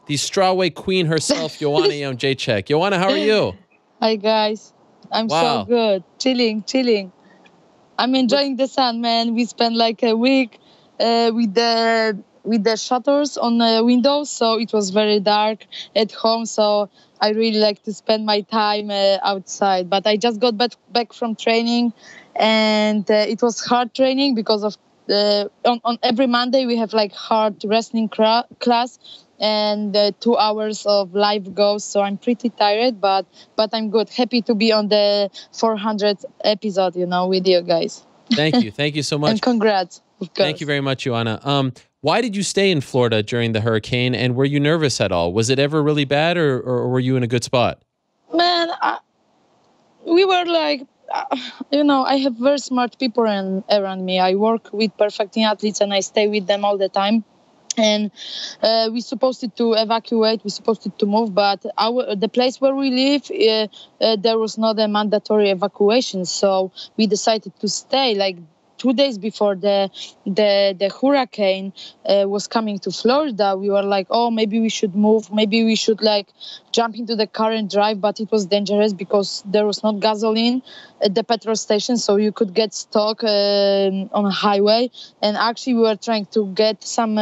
the strawweight queen herself, Joanna Jędrzejczyk. Joanna, how are you? Hi, guys. I'm so good. Chilling. I'm enjoying the sun, man. We spent like a week with the shutters on the windows, so it was very dark at home. So I really like to spend my time outside. But I just got back from training, and it was hard training because of on every Monday we have like hard wrestling class and 2 hours of live goes. So I'm pretty tired, but I'm good. Happy to be on the 400th episode, with you guys. Thank you so much. And congrats. Of course. Thank you very much, Joanna. Why did you stay in Florida during the hurricane, and were you nervous at all? Was it ever really bad, or were you in a good spot? Man, we were like, I have very smart people around me. I work with perfecting athletes, and I stay with them all the time. And we're supposed to evacuate, we're supposed to move, but the place where we live, there was not a mandatory evacuation. So we decided to stay. Like 2 days before the hurricane was coming to Florida, we were like, oh, maybe we should move. Maybe we should like jump into the car and drive. But it was dangerous because there was not gasoline at the petrol station. So you could get stuck on a highway. And actually, we were trying to get some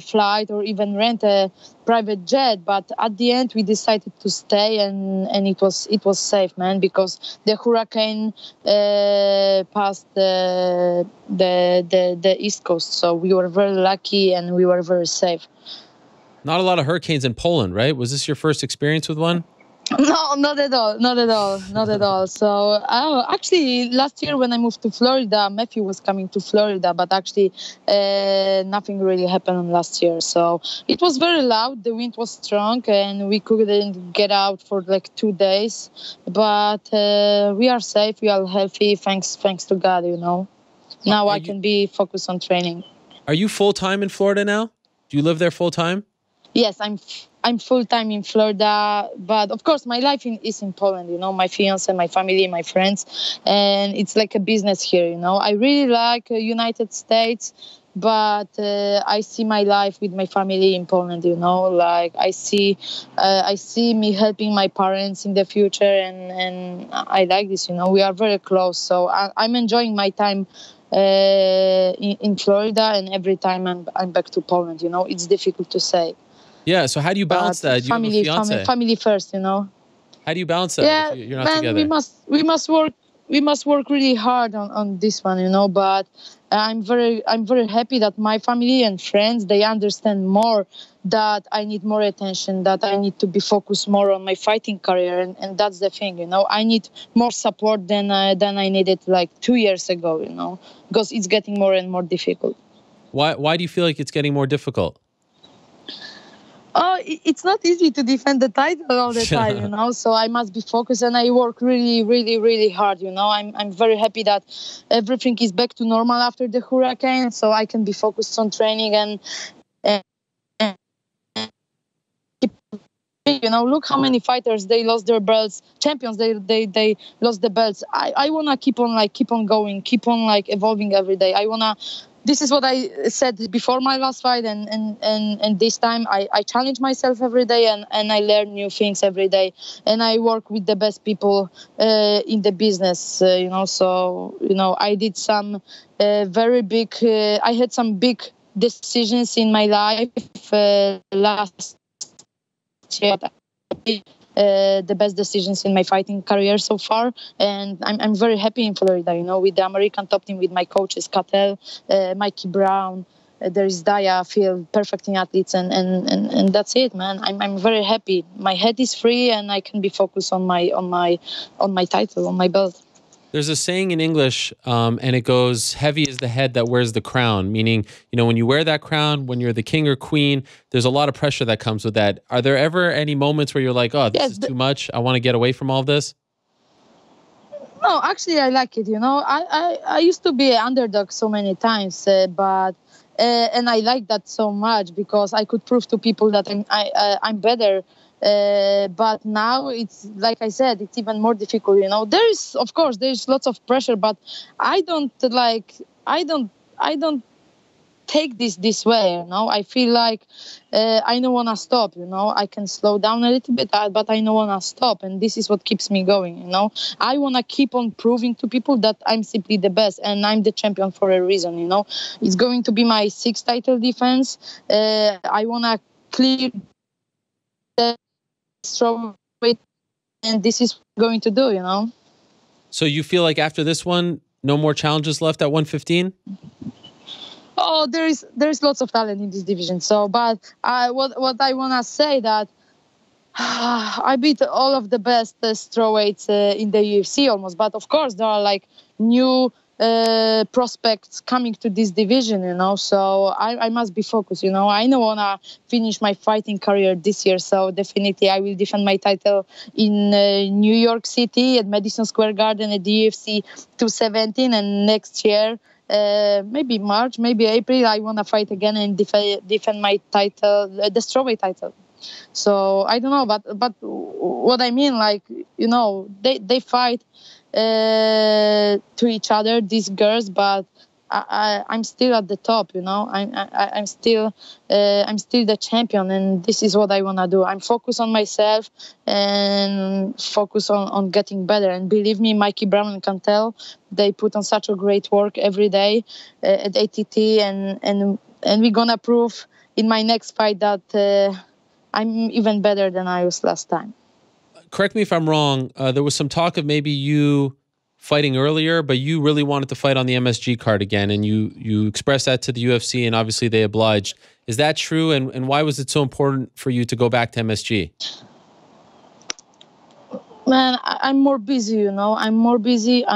flight or even rent a private jet. But at the end, we decided to stay. And it was safe, man, because the hurricane passed the East Coast. So we were very lucky and we were very safe. Not a lot of hurricanes in Poland, right? Was this your first experience with one? No, not at all. So actually, last year when I moved to Florida, Matthew was coming to Florida, but actually nothing really happened last year. So it was very loud. The wind was strong, and we couldn't get out for like 2 days. But we are safe. We are healthy. Thanks to God. Now I can be focused on training. Are you full-time in Florida now? Do you live there full-time? Yes, I'm full-time in Florida, but of course my life is in Poland, my fiance, my family, my friends, and it's like a business here, I really like United States, but I see my life with my family in Poland, like I see me helping my parents in the future, and I like this, we are very close, so I'm enjoying my time in Florida, and every time I'm back to Poland, it's difficult to say. Yeah, so how do you balance that? You have a fiance. Family first, How do you balance that? Yeah, if you're not together? We must work really hard on this one, But I'm very happy that my family and friends, they understand more that I need more attention, that I need to be focused more on my fighting career, and that's the thing, I need more support than I needed like 2 years ago, because it's getting more and more difficult. Why do you feel like it's getting more difficult? Oh, it's not easy to defend the title all the time, So I must be focused, and I work really, really, really hard, I'm very happy that everything is back to normal after the hurricane, so I can be focused on training and look how many fighters they lost their belts, champions they lost the belts. I wanna keep on going, keep on like evolving every day. This is what I said before my last fight, and this time I challenge myself every day, and I learn new things every day, and I work with the best people in the business, So I did some very big. I had some big decisions in my life last year. The best decisions in my fighting career so far, and I'm very happy in Florida, with the American top team, with my coaches, Cattell, Mikey Brown, there is Daya, Phil, perfecting athletes, and that's it, man. I'm very happy. My head is free, and I can be focused on my title, on my belt. There's a saying in English, and it goes, heavy is the head that wears the crown, meaning, when you wear that crown, when you're the king or queen, there's a lot of pressure that comes with that. Are there ever any moments where you're like, oh, this is too much, I want to get away from all of this? No, actually, I like it, I used to be an underdog so many times, but and I like that so much because I could prove to people that I'm better. But now it's, like I said, it's even more difficult, Of course, there's lots of pressure, but I don't take this way, you know. I feel like I don't want to stop, you know. I can slow down a little bit, but I don't want to stop, and this is what keeps me going, you know. I want to keep on proving to people that I'm simply the best, and I'm the champion for a reason, you know. It's going to be my 6th title defense. I want to clear the strawweight, and this is what I'm going to do, you know. So you feel like after this one, no more challenges left at 115? Oh, there's lots of talent in this division. So, but what I wanna say that I beat all of the best strawweights in the UFC almost. But of course, there are like new prospects coming to this division, you know. So I must be focused, you know. I don't wanna finish my fighting career this year. So definitely, I will defend my title in New York City at Madison Square Garden at the UFC 217, and next year. Maybe March, maybe April, I want to fight again and defend my title, the strawweight title. So I don't know, but what I mean, like, you know, they fight to each other, these girls, but I'm still at the top, you know. I'm still the champion, and this is what I want to do. I'm focused on myself and focus on getting better. And believe me, Mikey Brown and Cantel, they put on such a great work every day at ATT, and we're gonna prove in my next fight that I'm even better than I was last time. Correct me if I'm wrong. There was some talk of maybe you fighting earlier, but you really wanted to fight on the MSG card again, and you expressed that to the UFC, and obviously they obliged. Is that true? And why was it so important for you to go back to MSG? Man, I'm more busy, you know. I'm more busy.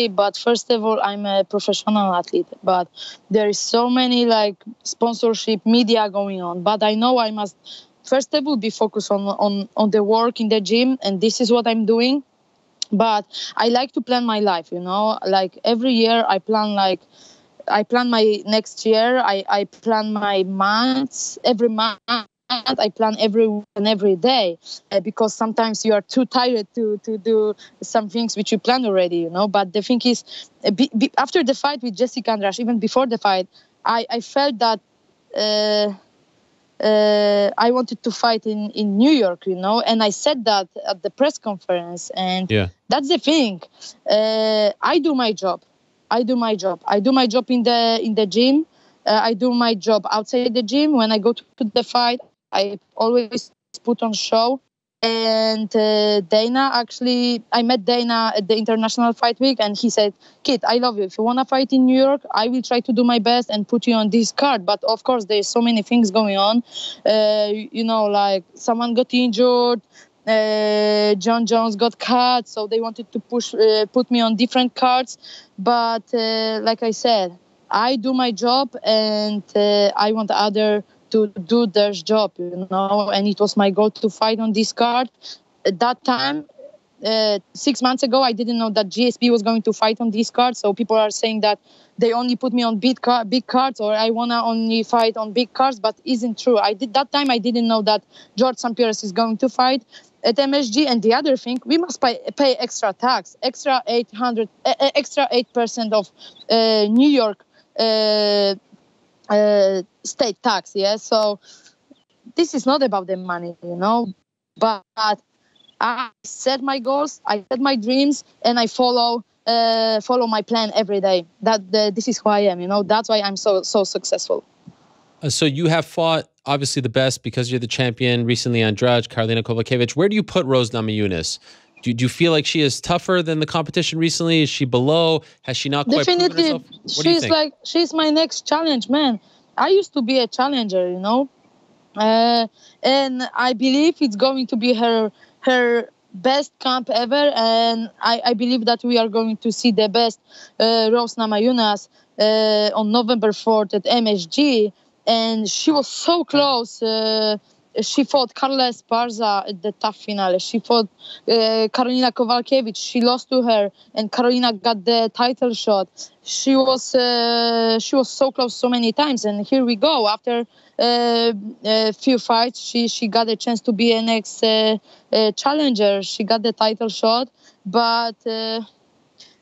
But first of all, I'm a professional athlete. But there is so many like sponsorship, media going on. But I know I must first of all be focused on the work in the gym, and this is what I'm doing. But I like to plan my life, you know. Like every year, I plan my next year. I plan my months. Every month, I plan every day, because sometimes you are too tired to do some things which you plan already, you know. But the thing is, after the fight with Jessica Andrade, even before the fight, I felt that I wanted to fight in New York, you know, and I said that at the press conference. And that's the thing. I do my job. I do my job in the gym. I do my job outside the gym. When I go to the fight, I always put on show. And Dana, actually, I met Dana at the International Fight Week, and he said, "Kid, I love you. If you want to fight in New York, I will try to do my best and put you on this card. But of course, there's so many things going on. You know, like someone got injured. John Jones got cut, so they wanted to put me on different cards. But like I said, I do my job, and I want other to do their job, you know. And it was my goal to fight on this card. At that time, 6 months ago, I didn't know that GSP was going to fight on this card. So people are saying that they only put me on big cards, or I wanna only fight on big cards, but isn't true. That time I didn't know that George St. Pierre is going to fight at MSG. And the other thing, we must pay extra tax, extra 8% of New York state tax. Yeah, so this is not about the money, you know. But I set my goals, I set my dreams, and I follow my plan every day. This is who I am, you know. That's why I'm so successful. So you have fought obviously the best because you're the champion. Recently, Andrade, Karolina Kowalkiewicz. Where do you put Rose Namajunas? Do you feel like she is tougher than the competition recently? Is she below? Has she not quite proven herself? What do you think? She's my next challenge, man. I used to be a challenger, you know, and I believe it's going to be her best camp ever, and I believe that we are going to see the best Rose Namajunas on November 4th at MSG, and she was so close. She fought Carla Esparza at the tough finale. She fought Karolina Kowalkiewicz. She lost to her, and Karolina got the title shot. She was so close so many times, and here we go. After a few fights, she got a chance to be a next challenger. She got the title shot, but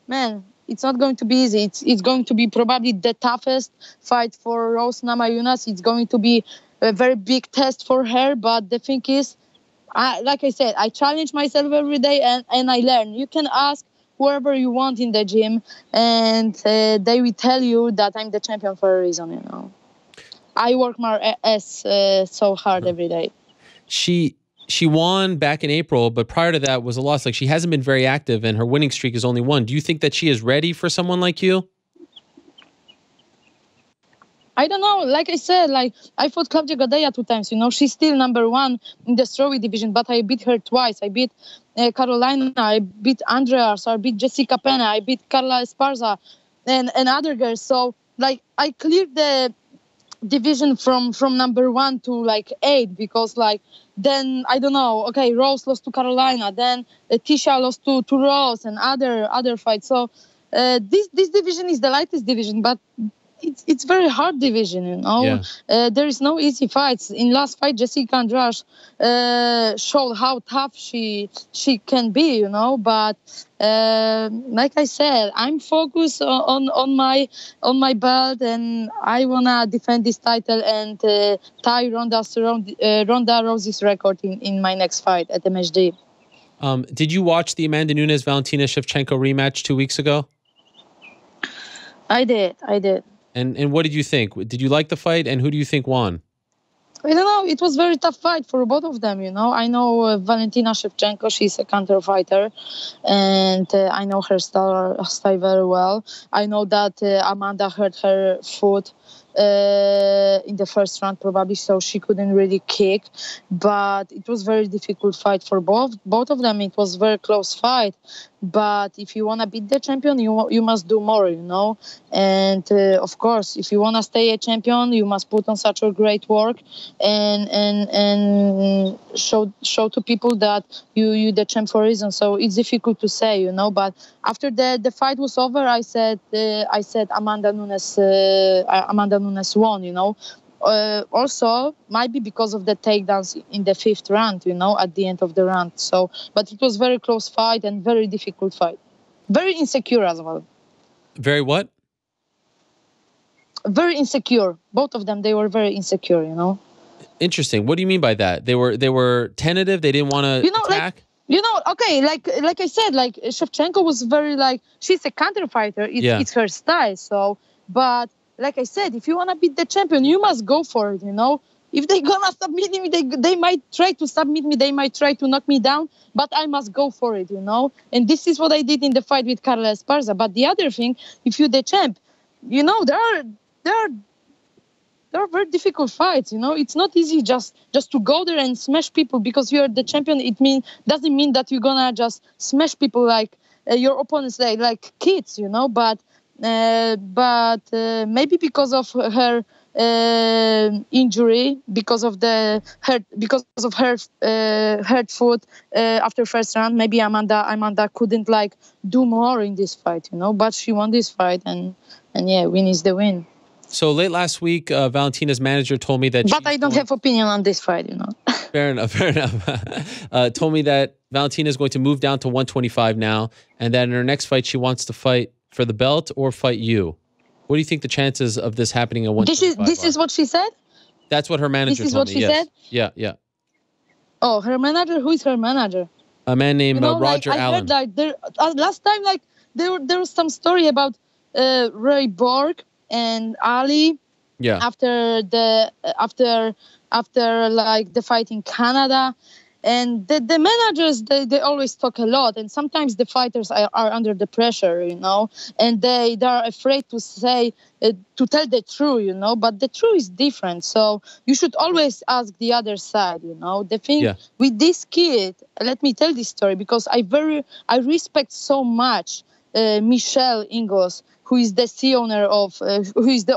man, it's not going to be easy. It's going to be probably the toughest fight for Rose Namajunas. It's going to be a very big test for her. But the thing is, like I said, I challenge myself every day and I learn. You can ask whoever you want in the gym, and they will tell you that I'm the champion for a reason, you know. I work my ass so hard every day. She won back in April, but prior to that was a loss. Like, she hasn't been very active, and her winning streak is only one. Do you think that she is ready for someone like you? I don't know. Like I said, like I fought Claudia Gadelha 2 times. You know, she's still #1 in the strawweight division, but I beat her twice. I beat Carolina. I beat Andreas. I beat Jessica Pena. I beat Carla Esparza, and other girls. So like I cleared the division from #1 to like 8 because like then I don't know. Okay, Rose lost to Carolina. Then Tisha lost to Rose and other fights. So this division is the lightest division, but it's very hard division, you know. Yeah. There is no easy fights. In last fight, Jessica Andrade showed how tough she can be, you know. But like I said, I'm focused on my belt, and I wanna defend this title and tie Ronda Rousey's record in my next fight at MSD. Did you watch the Amanda Nunes Valentina Shevchenko rematch 2 weeks ago? I did. And what did you think? Did you like the fight? And who do you think won? I don't know. It was a very tough fight for both of them, you know. I know Valentina Shevchenko, she's a counter fighter. And I know her style very well. I know that Amanda hurt her foot in the first round probably, so she couldn't really kick. But it was very difficult fight for both of them. It was a very close fight. But if you want to beat the champion, you must do more, you know. And of course, if you want to stay a champion, you must put on such a great work and show to people that you the champ for a reason. So it's difficult to say, you know. But after the fight was over, I said Amanda Nunes won, you know. Also, might be because of the takedowns in the 5th round, you know, at the end of the round. So, but it was very close fight and very difficult fight. Very insecure as well. Very what? Very insecure. Both of them, they were very insecure, you know. Interesting. What do you mean by that? They were tentative. They didn't want to attack. Okay, like I said, like Shevchenko was very like, she's a counter fighter. It's her style. So, but like I said, if you want to beat the champion, you must go for it, you know. If they're going to submit me, they might try to submit me. They might try to knock me down, but I must go for it, you know. And this is what I did in the fight with Carla Esparza. But the other thing, if you're the champ, you know, there are very difficult fights, you know. It's not easy just to go there and smash people because you're the champion. Doesn't mean that you're going to just smash people like your opponents, like kids, you know. But maybe because of her injury, because of her hurt foot after first round, maybe Amanda couldn't like do more in this fight, you know. But she won this fight, and yeah, win is the win. So late last week, Valentina's manager told me that. But I don't have opinion on this fight, you know. Fair enough. Told me that Valentina is going to move down to 125 now, and that in her next fight she wants to fight for the belt or fight you. What do you think the chances of this happening at 125 This is what she said? That's what her manager told me. This is what she said? Yeah. Oh, her manager? Who is her manager? A man named Roger I Allen. I heard that last time, like there was some story about Ray Borg and Ali. Yeah. After like the fight in Canada. And the managers, they always talk a lot. And sometimes the fighters are under the pressure, you know. And they are afraid to say, to tell the truth, you know. But the truth is different. So you should always ask the other side, you know. The thing with this kid, let me tell this story, because I respect so much Michelle Ingles, who is the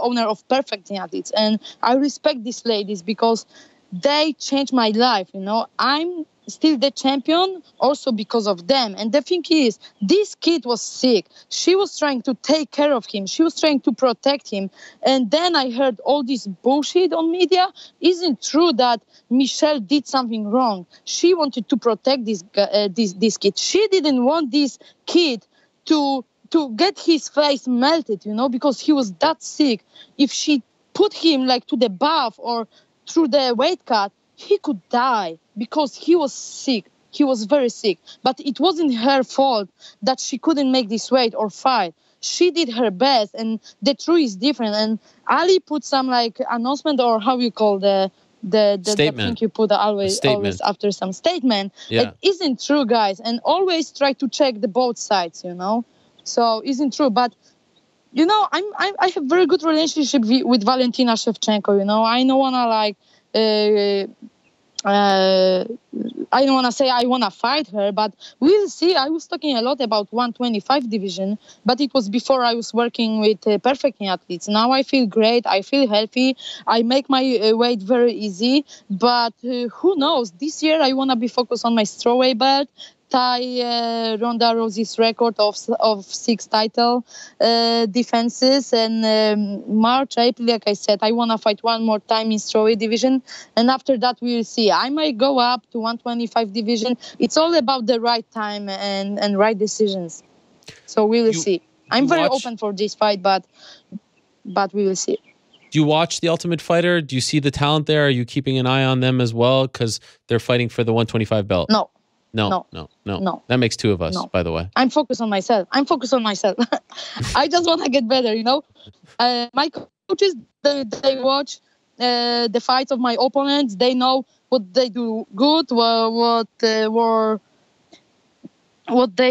owner of Perfect Athletes. And I respect these ladies because they changed my life, you know. I'm still the champion also because of them. And the thing is, this kid was sick. She was trying to take care of him. She was trying to protect him. And then I heard all this bullshit on media. Isn't true that Michelle did something wrong. She wanted to protect this kid. She didn't want this kid to to get his face melted, you know, because he was that sick. If she put him like to the bath or through the weight cut, he could die because he was sick. He was very sick. But it wasn't her fault that she couldn't make this weight or fight. She did her best, and the truth is different. And Ali put some like announcement, or how you call the thing you put always after some statement. Yeah. It isn't true, guys. And always try to check the both sides, you know. So isn't true, but you know, I have very good relationship with Valentina Shevchenko. You know, I don't wanna like. I don't want to say I want to fight her, but we'll see. I was talking a lot about 125 division, but it was before I was working with perfecting athletes. Now I feel great. I feel healthy. I make my weight very easy, but who knows? This year I want to be focused on my strawweight belt, tie Ronda Rousey's record of 6 title defenses, and March, April, like I said, I want to fight one more time in strawweight division, and after that we will see. I might go up to 125 division. It's all about the right time and right decisions. So we will see. I'm very open for this fight, but we will see. Do you watch The Ultimate Fighter? Do you see the talent there? Are you keeping an eye on them as well? Because they're fighting for the 125 belt. No. That makes 2 of us, by the way. I'm focused on myself. I just want to get better, you know. My coaches, they watch the fights of my opponents. They know what they do good, what they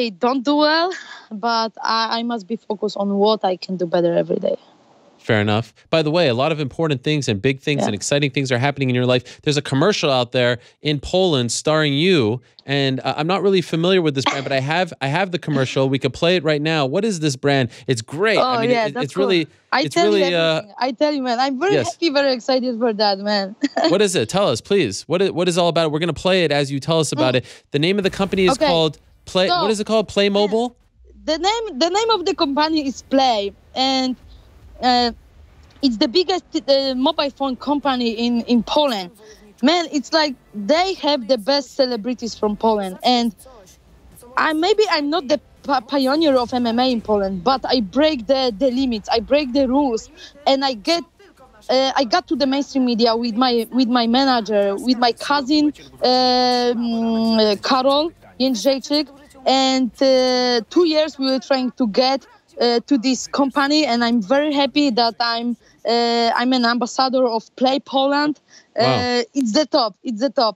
don't do well. But I must be focused on what I can do better every day. Fair enough. By the way, a lot of important things and big things and exciting things are happening in your life. There's a commercial out there in Poland starring you, and I'm not really familiar with this brand, but I have the commercial. We could play it right now. What is this brand? It's great. Oh, I mean, it's cool. really. I tell you, man. I'm very happy, very excited for that, man. What is it? Tell us, please. What is all about it? We're gonna play it as you tell us about it. The name of the company is called Play. So, what is it called? Playmobil. The name of the company is Play, and. It's the biggest mobile phone company in Poland. Man, it's like they have the best celebrities from Poland. And I'm not the pioneer of MMA in Poland, but I break the limits, I break the rules, and I got to the mainstream media with my manager, with my cousin Ariel Jędrzejczyk, and 2 years we were trying to get to this company, and I'm very happy that I'm an ambassador of Play Poland. Wow. It's the top.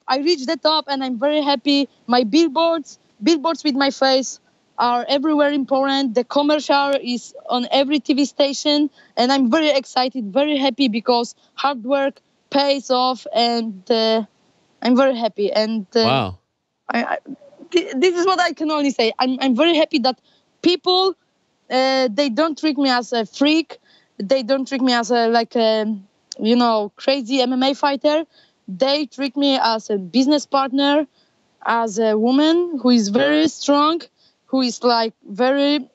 I reached the top, and I'm very happy. My billboards with my face are everywhere in Poland. The commercial is on every TV station, and I'm very excited, very happy because hard work pays off, and I'm very happy. And wow, this is what I can only say. I'm very happy that people. They don't treat me as a freak. They don't treat me as a crazy MMA fighter. They treat me as a business partner, as a woman who is very strong, who is like very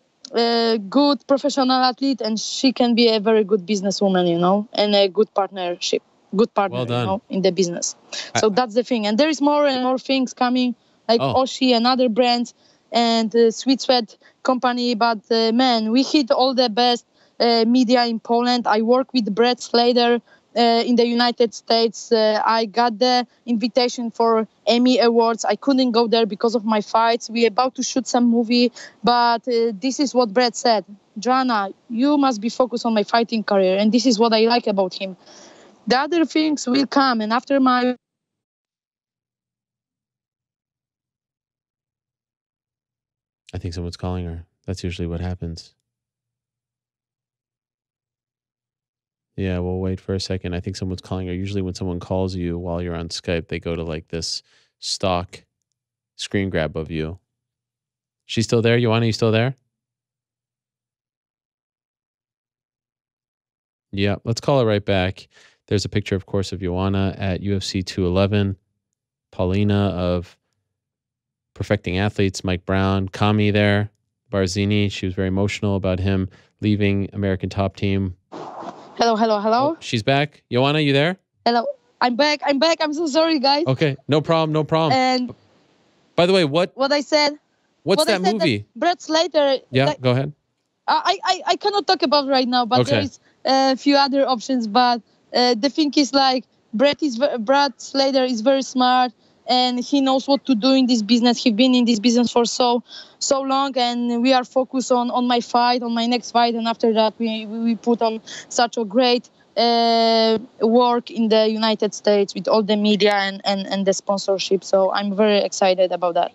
good professional athlete, and she can be a very good businesswoman, you know, and a good partner, you know, in the business. So that's the thing. And there is more and more things coming, like Oshi and other brands, and Sweet Sweat company, but man, we hit all the best media in Poland. I work with Brett Slater in the United States. I got the invitation for Emmy Awards. I couldn't go there because of my fights. We're about to shoot some movie, but this is what Brett said. Joanna, you must be focused on my fighting career, and this is what I like about him. The other things will come, and after my... I think someone's calling her. That's usually what happens. Yeah, we'll wait for a second. I think someone's calling her. Usually when someone calls you while you're on Skype, they go to like this stock screen grab of you. She's still there? Joanna, you still there? Yeah, let's call her right back. There's a picture, of course, of Joanna at UFC 211. Paulina of Perfecting Athletes, Mike Brown, Comi there, Barzini. She was very emotional about him leaving American Top Team. Hello. Oh, she's back. Joanna, you there? Hello. I'm back. I'm so sorry, guys. Okay, no problem. And by the way, what I said. What's that movie? Brett Slater. Yeah, go ahead. I cannot talk about right now, but Okay. there is a few other options. But the thing is, like, Brad Slater is very smart, and he knows what to do in this business. He's been in this business for so long, and we are focused on my fight, on my next fight, and after that we put on such a great work in the United States with all the media and the sponsorship. So I'm very excited about that.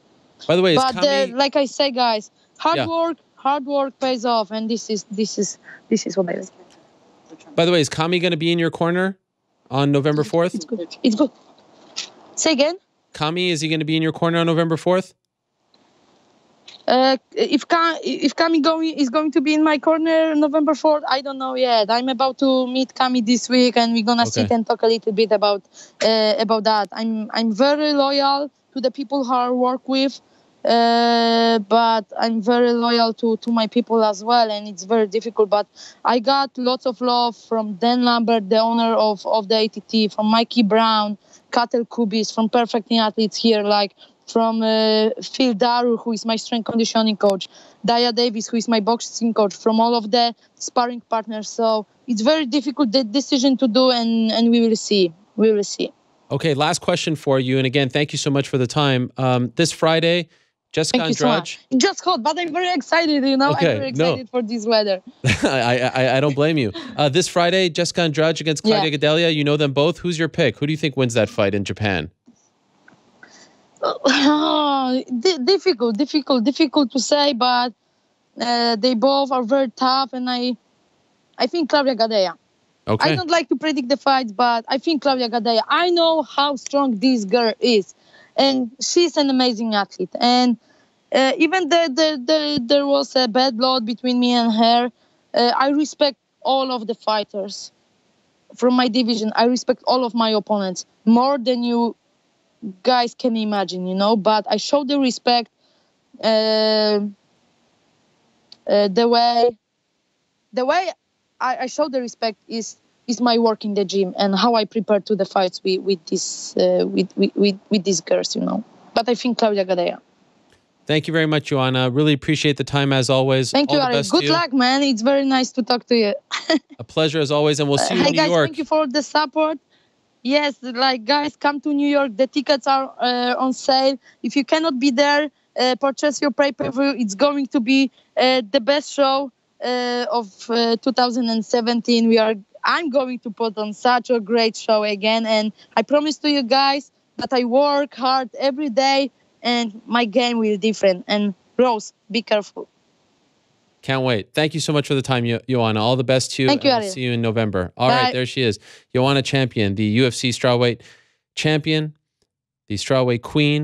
By the way, is But Comi... like I say, guys, Yeah. hard work pays off, and this is what I like. By the way, is Comi going to be in your corner on November 4th? It's good. It's good. Say again. Comi, is he going to be in your corner on November 4th? If Kami is going to be in my corner November 4th, I don't know yet. I'm about to meet Kami this week, and we're gonna sit and talk a little bit about that. I'm very loyal to the people who I work with, but I'm very loyal to my people as well, and it's very difficult. But I got lots of love from Dan Lambert, the owner of the ATT, from Mikey Brown, Katel Kubis, from Perfecting Athletes here, like from Phil Daru, who is my strength conditioning coach, Daya Davis, who is my boxing coach, from all of the sparring partners. So it's very difficult the decision to do, and we will see. We will see. Okay, last question for you. And again, thank you so much for the time. This Friday, Jessica Andrade. So just hot, but I'm very excited, you know. Okay, I'm very excited for this weather. I don't blame you. This Friday, Jessica Andrade against Claudia Gadelha. You know them both. Who's your pick? Who do you think wins that fight in Japan? Difficult to say, but they both are very tough, and I think Claudia Gadelha. Okay. I don't like to predict the fights, but I think Claudia Gadelha. I know how strong this girl is, and she's an amazing athlete. And even there was a bad blood between me and her, I respect all of the fighters from my division. I respect all of my opponents more than you guys can imagine, you know. But I show the respect the way I show the respect is my work in the gym and how I prepare to the fights with these girls, you know. But I think Claudia Gadelha. Thank you very much, Joanna. Really appreciate the time as always. Thank you, Ariel. Good luck, man. It's very nice to talk to you. A pleasure as always, and we'll see you in New guys, York. Thank you for the support. Yes, like, guys, come to New York. The tickets are on sale. If you cannot be there, purchase your pay-per-view. It's going to be the best show of 2017. I'm going to put on such a great show again, and I promise to you guys that I work hard every day, and my game will be different. And Rose, be careful. Can't wait. Thank you so much for the time, Joanna. All the best to you. Thank you, Ariel. Ariel. See you in November. All right, there she is. Joanna Champion, the UFC strawweight champion, the strawweight queen.